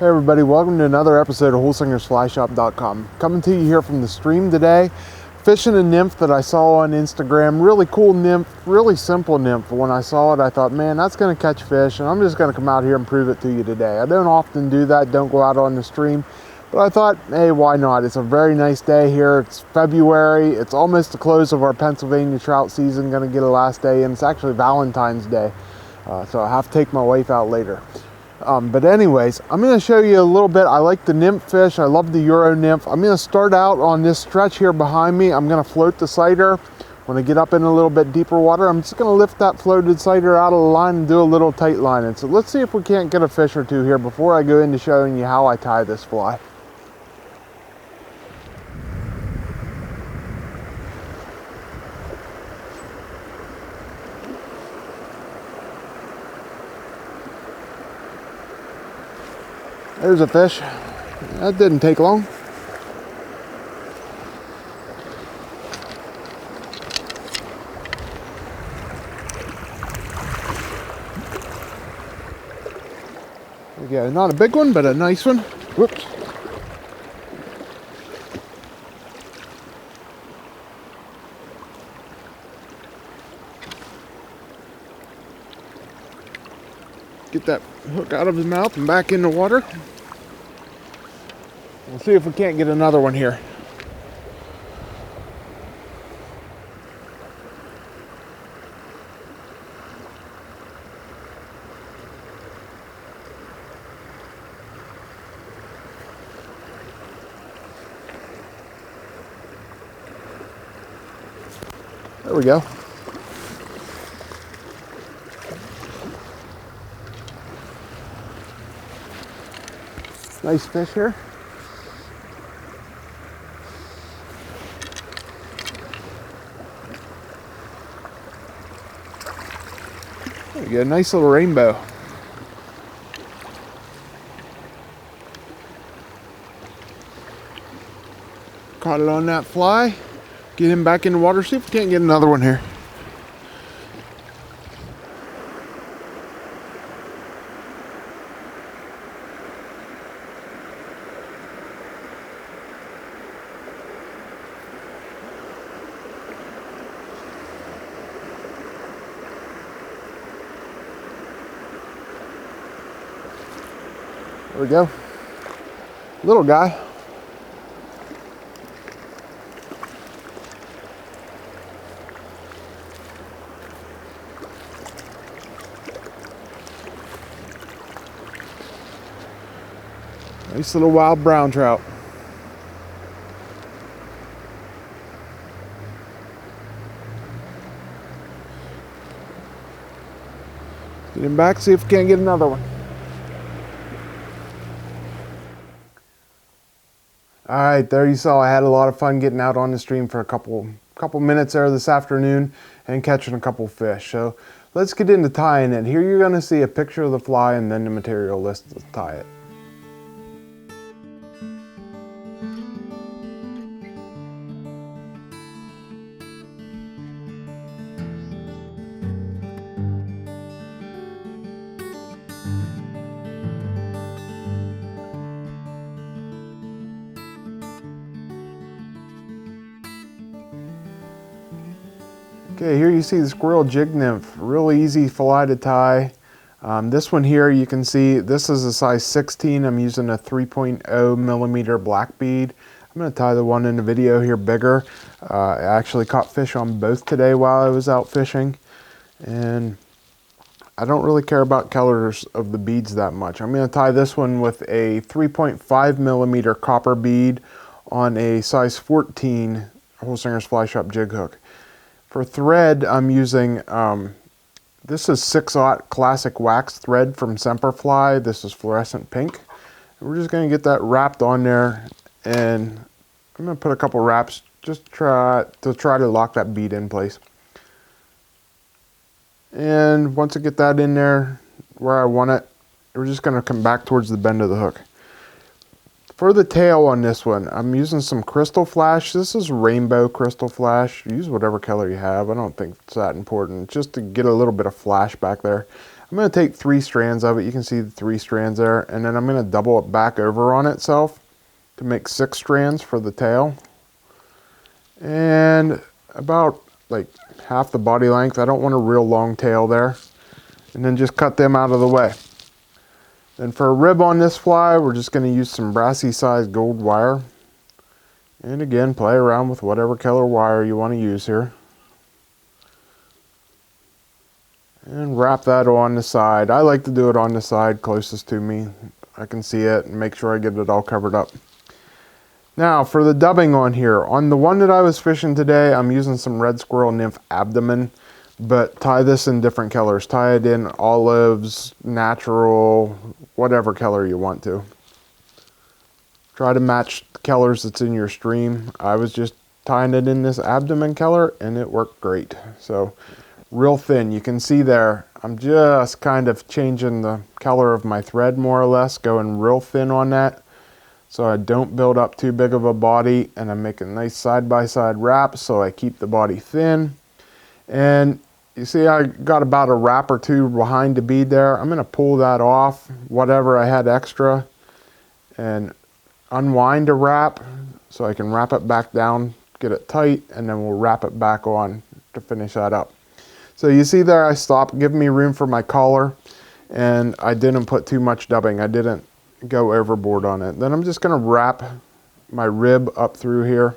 Hey everybody, welcome to another episode of Holsinger'sFlyShop.com. Coming to you here from the stream today, fishing a nymph that I saw on Instagram. Really cool nymph, really simple nymph. When I saw it, I thought, man, that's going to catch fish, and I'm just going to come out here and prove it to you today. I don't often do that, don't go out on the stream, but I thought, hey, why not? It's a very nice day here. It's February. It's almost the close of our Pennsylvania trout season. Going to get a last day, and it's actually Valentine's Day, so I have to take my wife out later. But anyways, I'm going to show you a little bit. I like the nymph fish. I love the Euro nymph. I'm going to start out on this stretch here behind me. I'm going to float the sighter. When I get up in a little bit deeper water, I'm just going to lift that floated sighter out of the line and do a little tight lining. So let's see if we can't get a fish or two here before I go into showing you how I tie this fly. There's a fish. That didn't take long. There we go. Not a big one, but a nice one. Whoops. Get that hook out of his mouth and back in the water. We'll see if we can't get another one here. There we go. Nice fish here. There we go, nice little rainbow. Caught it on that fly. Get him back in the water, see if we can't get another one here. There we go. Little guy. Nice little wild brown trout. Get him back, see if we can't get another one. All right, there you saw I had a lot of fun getting out on the stream for a couple minutes there this afternoon and catching a couple fish. So let's get into tying it. Here you're gonna see a picture of the fly and then the material list to tie it. Okay, here you see the Squirrel Jig Nymph. Real easy fly to tie. This one here, you can see this is a size 16. I'm using a 3.0 millimeter black bead. I'm going to tie the one in the video here bigger. I actually caught fish on both today while I was out fishing. And I don't really care about colors of the beads that much. I'm going to tie this one with a 3.5 millimeter copper bead on a size 14 Holsinger's Fly Shop jig hook. For thread, I'm using, this is 6/0 classic wax thread from Semperfli. This is fluorescent pink. And we're just going to get that wrapped on there, and I'm going to put a couple wraps just to try to lock that bead in place. And once I get that in there where I want it, we're just going to come back towards the bend of the hook. For the tail on this one, I'm using some Krystal flash. This is rainbow Krystal flash. Use whatever color you have. I don't think it's that important. Just to get a little bit of flash back there. I'm going to take 3 strands of it. You can see the 3 strands there. And then I'm going to double it back over on itself to make 6 strands for the tail. And about like half the body length. I don't want a real long tail there. And then just cut them out of the way. Then for a rib on this fly, we're just going to use some Brassie size gold wire. And again, play around with whatever color wire you want to use here. And wrap that on the side. I like to do it on the side closest to me. I can see it and make sure I get it all covered up. Now for the dubbing on here. On the one that I was fishing today, I'm using some red Squirrel Nymph Abdomen. But tie this in different colors. Tie it in olives, natural, whatever color you want to. Try to match the colors that's in your stream. I was just tying it in this Abdomen color and it worked great. So real thin. You can see there, I'm just kind of changing the color of my thread more or less, going real thin on that so I don't build up too big of a body, and I'm making nice side-by-side wraps so I keep the body thin. And you see I got about a wrap or 2 behind the bead there. I'm going to pull that off, whatever I had extra, and unwind a wrap so I can wrap it back down, get it tight, and then we'll wrap it back on to finish that up. So you see there I stopped, giving me room for my collar, and I didn't put too much dubbing. I didn't go overboard on it. Then I'm just going to wrap my rib up through here.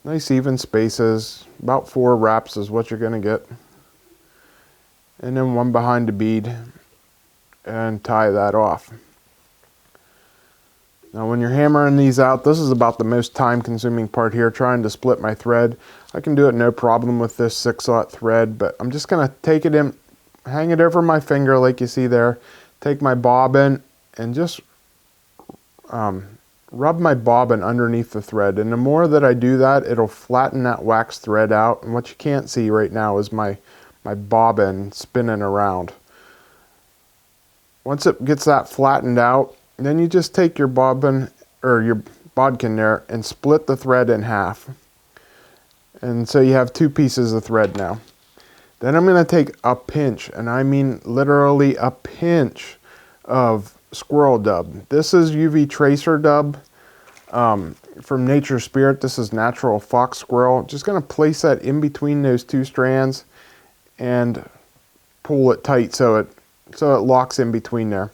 Nice even spaces. About 4 wraps is what you're going to get. And then 1 behind the bead and tie that off. Now when you're hammering these out, this is about the most time consuming part here, trying to split my thread. I can do it no problem with this 6/0 thread, but I'm just going to take it in, hang it over my finger like you see there, take my bobbin and just rub my bobbin underneath the thread. And the more that I do that, it'll flatten that wax thread out. And what you can't see right now is my bobbin spinning around. Once it gets that flattened out, then you just take your bobbin or your bodkin there and split the thread in half. And so you have 2 pieces of thread now. Then I'm going to take a pinch, and I mean literally a pinch of squirrel dub. This is UV tracer dub from Nature Spirit. This is natural fox squirrel. Just going to place that in between those 2 strands and pull it tight so it locks in between there.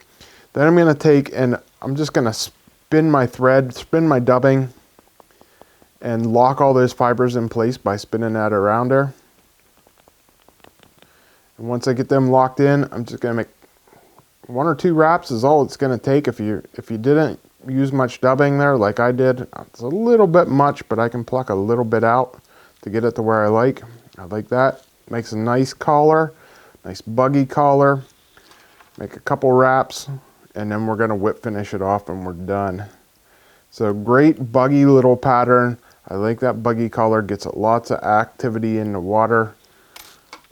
Then I'm going to take and I'm just going to spin my thread, spin my dubbing, and lock all those fibers in place by spinning that around there. And once I get them locked in, I'm just going to make 1 or 2 wraps is all it's going to take. If you didn't use much dubbing there like I did, it's a little bit much, but I can pluck a little bit out to get it to where I like. I like that. Makes a nice collar, nice buggy collar. Make a couple wraps, and then we're going to whip finish it off and we're done. So great buggy little pattern. I like that buggy collar, gets lots of activity in the water.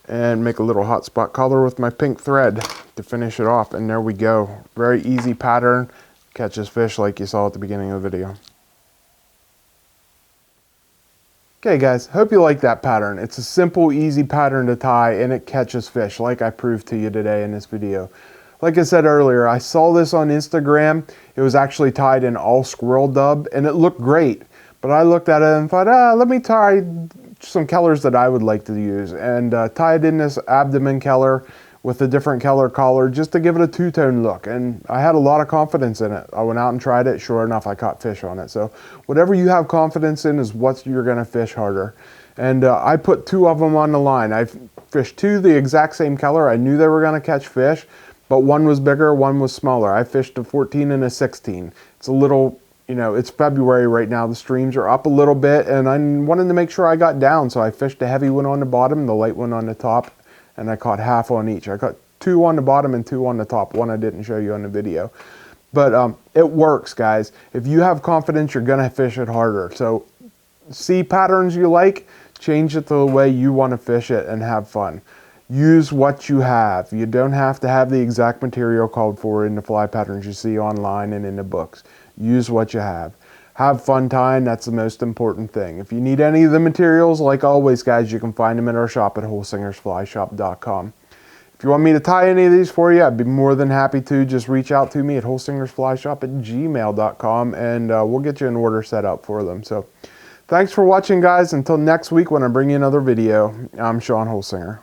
And make a little hot spot collar with my pink thread to finish it off. And there we go. Very easy pattern. Catches fish like you saw at the beginning of the video. Okay guys, hope you like that pattern. It's a simple, easy pattern to tie and it catches fish like I proved to you today in this video. Like I said earlier, I saw this on Instagram. It was actually tied in all squirrel dub and it looked great. But I looked at it and thought, let me tie some colors that I would like to use, and tie it in this Abdomen color with a different color collar just to give it a 2-tone look. And I had a lot of confidence in it. I went out and tried it. Sure enough, I caught fish on it. So whatever you have confidence in is what you're going to fish harder. And I put 2 of them on the line. I fished 2 the exact same color. I knew they were going to catch fish, but one was bigger, one was smaller. I fished a 14 and a 16. It's a little, you know, it's February right now. The streams are up a little bit, and I wanted to make sure I got down. So I fished the heavy one on the bottom, the light one on the top, and I caught half on each. I caught 2 on the bottom and 2 on the top. One I didn't show you on the video. But it works, guys. If you have confidence, you're going to fish it harder. So see patterns you like, change it to the way you want to fish it and have fun. Use what you have. You don't have to have the exact material called for in the fly patterns you see online and in the books. Use what you have. Have fun tying. That's the most important thing. If you need any of the materials, like always, guys, you can find them in our shop at holsingersflyshop.com. If If you want me to tie any of these for you, I'd be more than happy to. Just reach out to me at holsingersflyshop@gmail.com, and we'll get you an order set up for them. So thanks for watching, guys. Until next week when I bring you another video, I'm Shawn Holsinger.